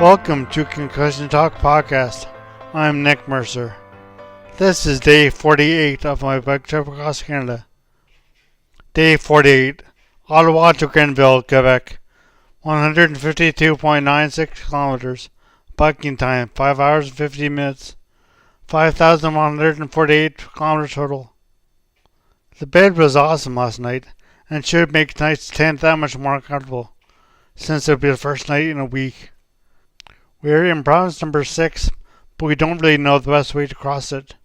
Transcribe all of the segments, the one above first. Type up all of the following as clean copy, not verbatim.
Welcome to Concussion Talk Podcast. I'm Nick Mercer. This is day 48 of my bike trip across Canada. Day 48, Ottawa to Grenville, Quebec. 152.96 kilometers. Biking time, 5 hours and 50 minutes. 5,148 kilometers total. The bed was awesome last night and should make tonight's tent that much more comfortable, since it'll be the first night in a week. We're in province number 6, but we don't really know the best way to cross it.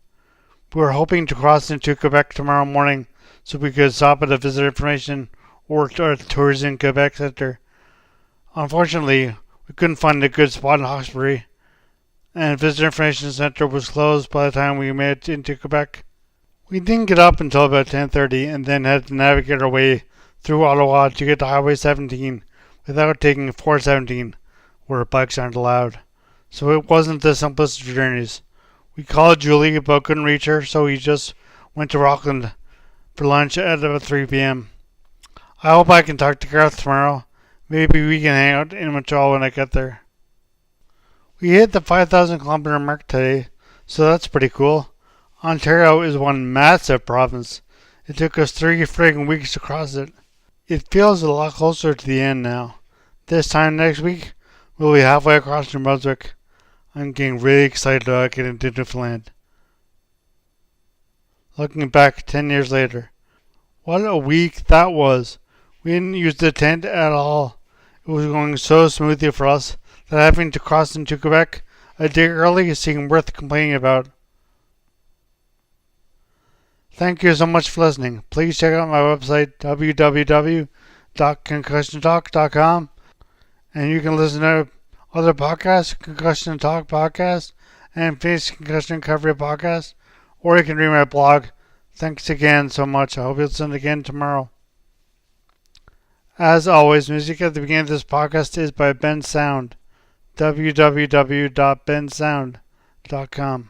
We were hoping to cross into Quebec tomorrow morning so we could stop at a visitor information or a tourism Quebec center. Unfortunately, we couldn't find a good spot in Hawkesbury, and the visitor information center was closed by the time we made it into Quebec. We didn't get up until about 10:30 and then had to navigate our way through Ottawa to get to Highway 17 without taking 417. Where bikes aren't allowed. So it wasn't the simplest of journeys. We called Julie but couldn't reach her, so we just went to Rockland for lunch at about 3 p.m. I hope I can talk to Garth tomorrow. Maybe we can hang out in Montreal when I get there. We hit the 5,000 kilometer mark today, so that's pretty cool. Ontario is one massive province. It took us 3 friggin' weeks to cross it. It feels a lot closer to the end now. This time next week, we'll be halfway across New Brunswick. I'm getting really excited about getting to Newfoundland. Looking back 10 years later, what a week that was. We didn't use the tent at all. It was going so smoothly for us that having to cross into Quebec a day early seemed worth complaining about. Thank you so much for listening. Please check out my website www.concussiontalk.com. And you can listen to other podcasts, Concussion Talk Podcast, and Face Concussion Recovery Podcast, or you can read my blog. Thanks again so much. I hope you'll listen again tomorrow. As always, music at the beginning of this podcast is by Ben Sound. www.bensound.com.